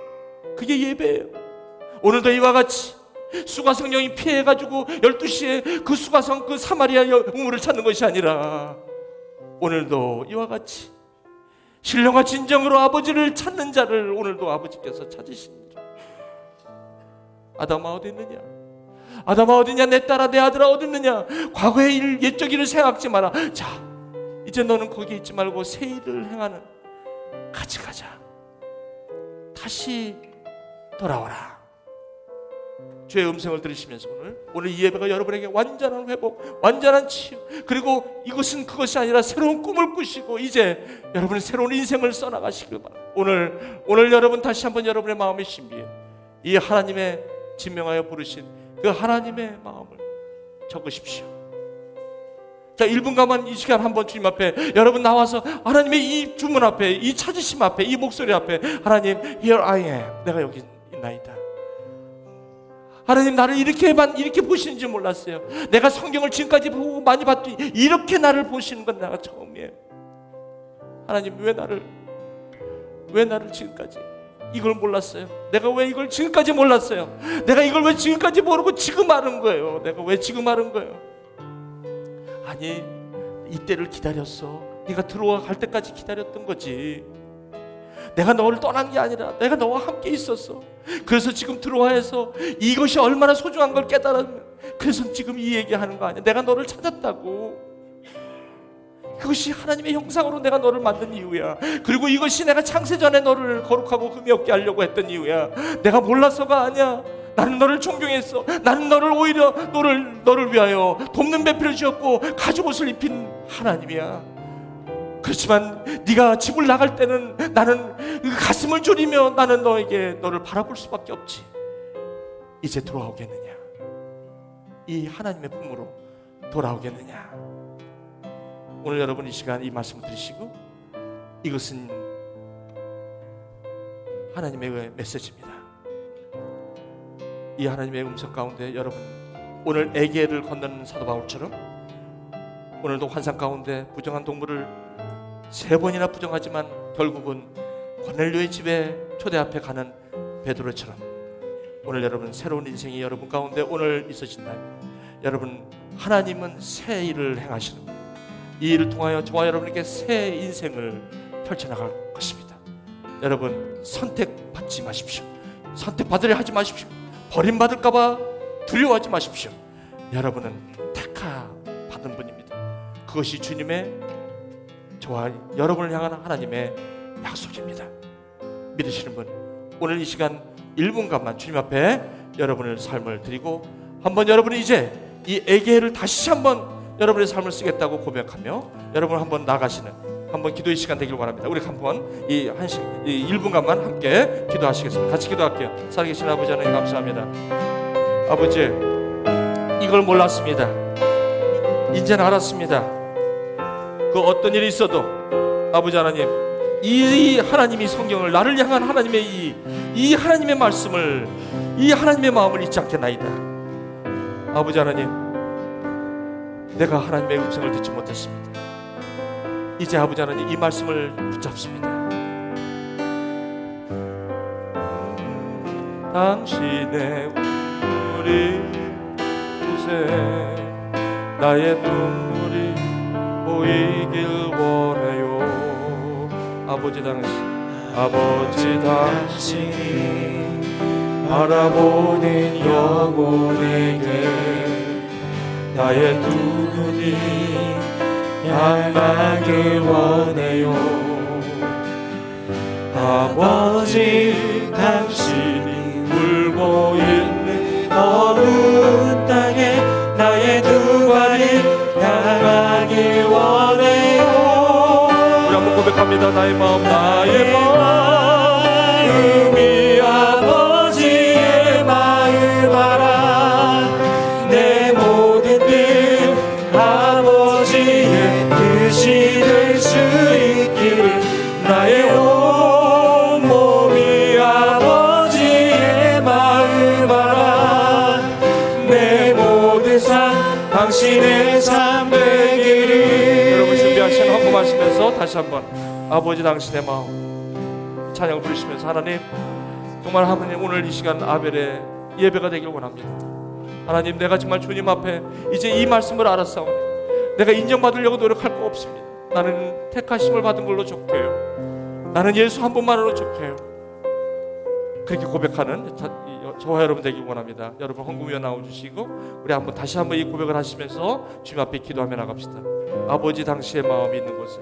Speaker 1: 그게 예배예요. 오늘도 이와 같이 수가성령이 피해가지고 12시에 그 수가성 그 사마리아 우물을 찾는 것이 아니라, 오늘도 이와 같이 신령과 진정으로 아버지를 찾는 자를 오늘도 아버지께서 찾으십니다. 아담아 어디 있느냐? 아담아 어디냐? 내 딸아 내 아들아 어디 있느냐? 과거의 일, 옛적 일을 생각하지 마라. 자, 이제 너는 거기 있지 말고 새 일을 행하는, 같이 가자. 다시 돌아와라. 주의 음성을 들으시면서 오늘 이 예배가 여러분에게 완전한 회복, 완전한 치유, 그리고 이것은 그것이 아니라 새로운 꿈을 꾸시고 이제 여러분의 새로운 인생을 써나가시길 바랍니다. 오늘 여러분 다시 한번 여러분의 마음의 신비에 이 하나님의 진명하여 부르신 그 하나님의 마음을 적으십시오. 자, 1분간만 이 시간 한번 주님 앞에 여러분 나와서 하나님의 이 주문 앞에, 이 찾으심 앞에, 이 목소리 앞에, 하나님 Here I am, 내가 여기 있나이다. 하나님 나를 이렇게 보시는지 몰랐어요. 내가 성경을 지금까지 보고 많이 봤더니 이렇게 나를 보시는 건 내가 처음이에요. 하나님 왜 나를 지금까지 이걸 몰랐어요? 내가 왜 이걸 지금까지 몰랐어요? 내가 이걸 왜 지금까지 모르고 지금 아는 거예요? 내가 왜 지금 아는 거예요? 아니, 이때를 기다렸어. 네가 들어와 갈 때까지 기다렸던 거지. 내가 너를 떠난 게 아니라 내가 너와 함께 있었어. 그래서 지금 들어와서 이것이 얼마나 소중한 걸 깨달았면, 그래서 지금 이 얘기하는 거 아니야. 내가 너를 찾았다고. 그것이 하나님의 형상으로 내가 너를 만든 이유야. 그리고 이것이 내가 창세전에 너를 거룩하고 흠이 없게 하려고 했던 이유야. 내가 몰라서가 아니야. 나는 너를 존경했어. 나는 너를 오히려 너를 위하여 돕는 배필을 주었고 가죽옷을 입힌 하나님이야. 그렇지만 네가 집을 나갈 때는 나는 가슴을 졸이며 나는 너를 바라볼 수밖에 없지. 이제 돌아오겠느냐? 이 하나님의 품으로 돌아오겠느냐? 오늘 여러분 이 시간 이 말씀을 들으시고, 이것은 하나님의 메시지입니다. 이 하나님의 음성 가운데 여러분, 오늘 에게를 건너는 사도 바울처럼 오늘도 환상 가운데 부정한 동물을 3번이나 부정하지만 결국은 고넬료의 집에 초대 앞에 가는 베드로처럼 오늘 여러분 새로운 인생이 여러분 가운데 오늘 있으신다면, 여러분 하나님은 새 일을 행하시는 거예요. 이 일을 통하여 저와 여러분에게 새 인생을 펼쳐나갈 것입니다. 여러분 선택받지 마십시오. 선택받으려 하지 마십시오. 버림받을까봐 두려워하지 마십시오. 여러분은 택하받은 분입니다. 그것이 주님의, 저와 여러분을 향한 하나님의 약속입니다. 믿으시는 분, 오늘 이 시간 1분간만 주님 앞에 여러분의 삶을 드리고, 한번 여러분이 이제 이 에게를 다시 한번 여러분의 삶을 쓰겠다고 고백하며 여러분 한번 나가시는 한번 기도의 시간 되길 바랍니다. 우리 한번 이 1분간만 함께 기도하시겠습니다. 같이 기도할게요. 살아계신 아버지 하나님 감사합니다. 아버지, 이걸 몰랐습니다. 이제는 알았습니다. 그 어떤 일이 있어도 아버지 하나님, 이 하나님이 성경을 나를 향한 하나님의 이 하나님의 말씀을, 이 하나님의 마음을 잊지 않겠나이다. 아버지 하나님, 내가 하나님의 음성을 듣지 못했습니다. 이제 아버지 하나님 이 말씀을 붙잡습니다. 당신의 눈물이 주세 나의 눈물이 보이길 원해요. 아버지 당신이 바라보는 영혼에게 나의 두 눈이 향하길 원해요. 아버지 당신이 울고 있는 어느 땅에 나의 두 발이 향하길 원해요. 우리 한번 고백합니다. 나의 마음이 아버지의 마음 알아. 내 몸
Speaker 2: 당신의 삶 되기를.
Speaker 1: 여러분 준비하신 헌금하시면서 다시 한번 아버지 당신의 마음 찬양 부르시면서 하나님, 정말 하나님 오늘 이 시간 아벨의 예배가 되길 원합니다. 하나님, 내가 정말 주님 앞에 이제 이 말씀을 알았사오니 내가 인정받으려고 노력할 거 없습니다. 나는 택하심을 받은 걸로 족해요. 나는 예수 한 분만으로 족해요. 그렇게 고백하는 저와 여러분 되길 원합니다. 여러분 헌금 위에 나와주시고 우리 한번 다시 한번 이 고백을 하시면서 주님 앞에 기도하며 나갑시다. 아버지 당시의 마음이 있는 곳에,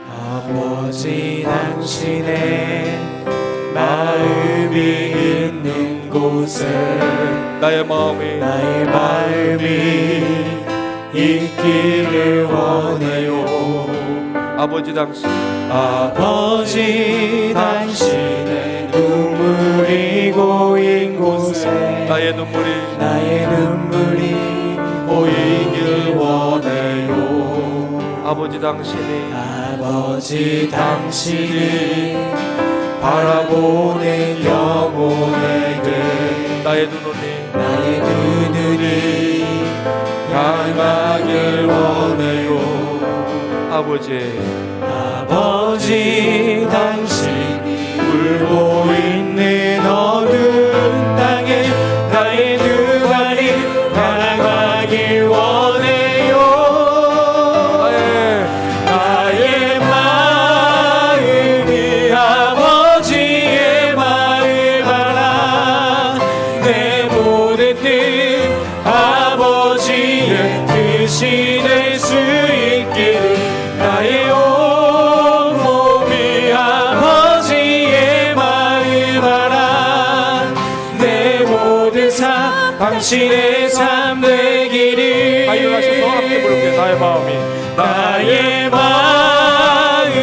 Speaker 2: 아버지 당신의 마음이 있는 곳에
Speaker 1: 나의 마음이
Speaker 2: 있기를 원해요.
Speaker 1: 아버지 당신,
Speaker 2: 아버지 당신의 눈물이 고인 곳에
Speaker 1: 나의 눈물이
Speaker 2: 보이길 원해요.
Speaker 1: 아버지 당신이
Speaker 2: 바라보는 영혼에게
Speaker 1: 나의 두 눈이
Speaker 2: 향하길 원해요. 아버지 당신이 울고 있는 어두운 땅에 나의 눈이 향하길 원해요. 나의 마음이 아버지의 마음 알아. 내 모든 뜻 아버지의 뜻이 될 수 있기를. 나의 온 몸이 아버지의 마음 알아. 내 모든 삶 당신의 삶 되기를.
Speaker 1: 가요하셔서 함께 부를게요. 나의 마음이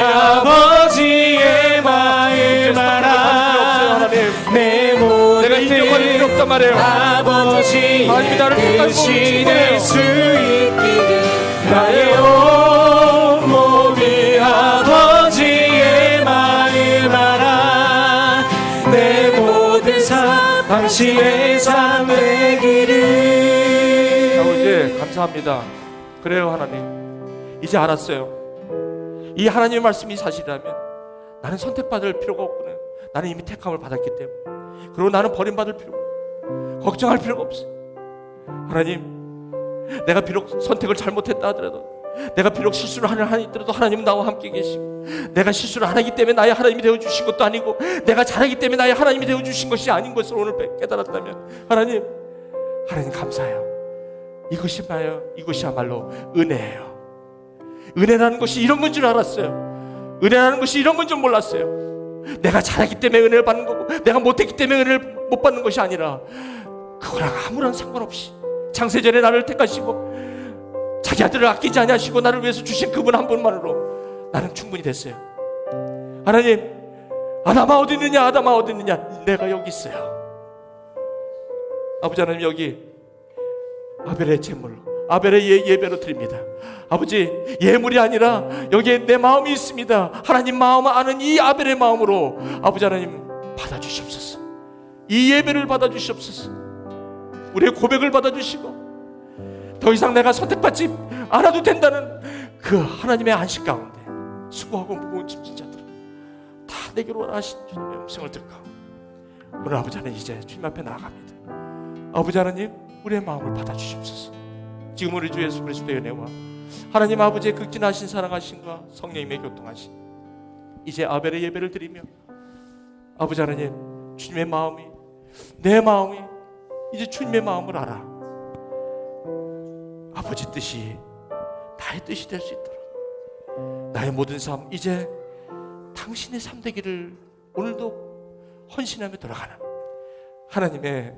Speaker 2: 아버지의 마음 알아. 내 모든
Speaker 1: 내가 인정받을 필요 없단 말이에요.
Speaker 2: 아버지의
Speaker 1: 하나님이 나를
Speaker 2: 뜻이 될 수 있기를. 나의 온 몸이 아버지의 마음 알아. 내 모든 삶 당신의 삶 되기를.
Speaker 1: 아버지 감사합니다. 그래요 하나님, 이제 알았어요. 이 하나님의 말씀이 사실이라면 나는 선택받을 필요가 없구나. 나는 이미 택함을 받았기 때문에. 그리고 나는 버림받을 필요가 없어요. 걱정할 필요가 없어요. 하나님, 내가 비록 선택을 잘못했다 하더라도, 내가 비록 실수를 하는 한이 있더라도 하나님은 나와 함께 계시고, 내가 실수를 안 하기 때문에 나의 하나님이 되어주신 것도 아니고, 내가 잘하기 때문에 나의 하나님이 되어주신 것이 아닌 것을 오늘 깨달았다면 하나님 감사해요. 이것이야말로 은혜예요. 은혜라는 것이 이런 건 줄 알았어요. 은혜라는 것이 이런 건 줄 몰랐어요. 내가 잘하기 때문에 은혜를 받는 거고, 내가 못했기 때문에 은혜를 못 받는 것이 아니라, 그거랑 아무런 상관없이 창세전에 나를 택하시고 자기 아들을 아끼지 아니하시고 나를 위해서 주신 그분 한 분만으로 나는 충분히 됐어요. 하나님, 아담아 어디 있느냐, 아담아 어디 있느냐. 내가 여기 있어요. 아버지 하나님, 여기 아벨의 제물로, 아벨의 예배로 드립니다. 아버지, 예물이 아니라 여기에 내 마음이 있습니다. 하나님 마음을 아는 이 아벨의 마음으로 아버지 하나님 받아주시옵소서. 이 예배를 받아주시옵소서. 우리의 고백을 받아주시고 더 이상 내가 선택받지 않아도 된다는 그 하나님의 안식 가운데 수고하고 무거운 짐진 자들 다 내게로 하신 주님의 음성을 듣고 오늘 아버지 하나님 이제 주님 앞에 나아갑니다. 아버지 하나님, 우리의 마음을 받아주시옵소서. 지금 우리 주 예수 그리스도의 은혜와 하나님 아버지의 극진하신 사랑하심과 성령님의 교통하심, 이제 아벨의 예배를 드리며 아버지 하나님, 주님의 마음이, 내 마음이 이제 주님의 마음을 알아. 아버지 뜻이 나의 뜻이 될 수 있도록 나의 모든 삶 이제 당신의 삶 되기를 오늘도 헌신하며 돌아가는 하나님의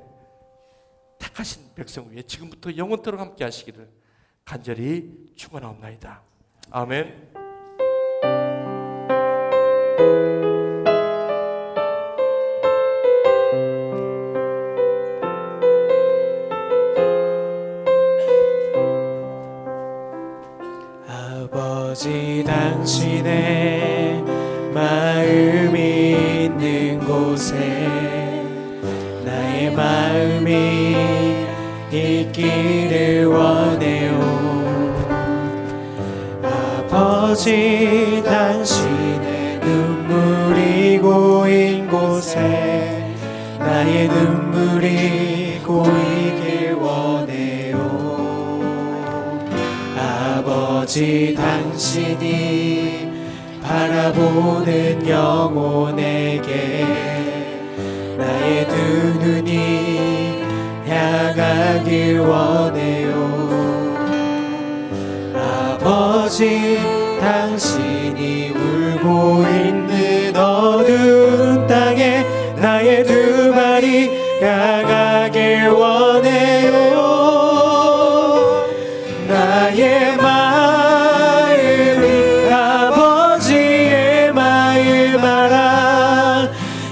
Speaker 1: 택하신 백성 위에 지금부터 영원토록 함께 하시기를 간절히 축원하옵나이다. 아멘.
Speaker 2: 아버지 당신의 마음이 있는 곳에 나의 마음이 있기를 원해요. 아버지 당신의 눈물이 고인 곳에 나의 눈물이 고이길 원해요. 아버지 당신이 바라보는 영혼에게 나의 두 눈이 향하길 원해요. 아버지 당신이 울고 있는 어두운 땅에 나의 두 발이 향하길 원해요. 나의 마음이 아버지의 마음 알아.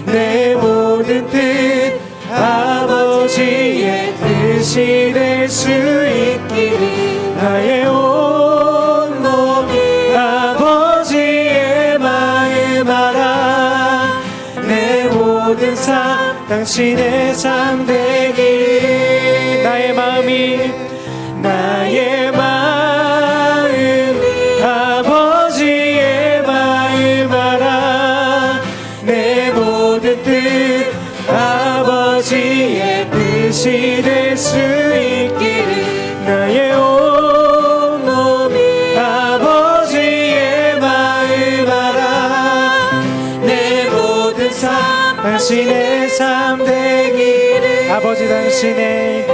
Speaker 2: 내 모든 뜻 아버지의 뜻이 될 수 있기를 나의 온 몸이 아버지의 마음 알아. 내 모든 삶 당신의 삶 되기를 나의 마음이 아버지의 마음 알아. 내 모든 뜻 아버지의 뜻이 될 수 있기를 나의 온 몸이 아버지의 마음 알아. 내 모든 삶 당신의 삶 되기를 아버지 당신의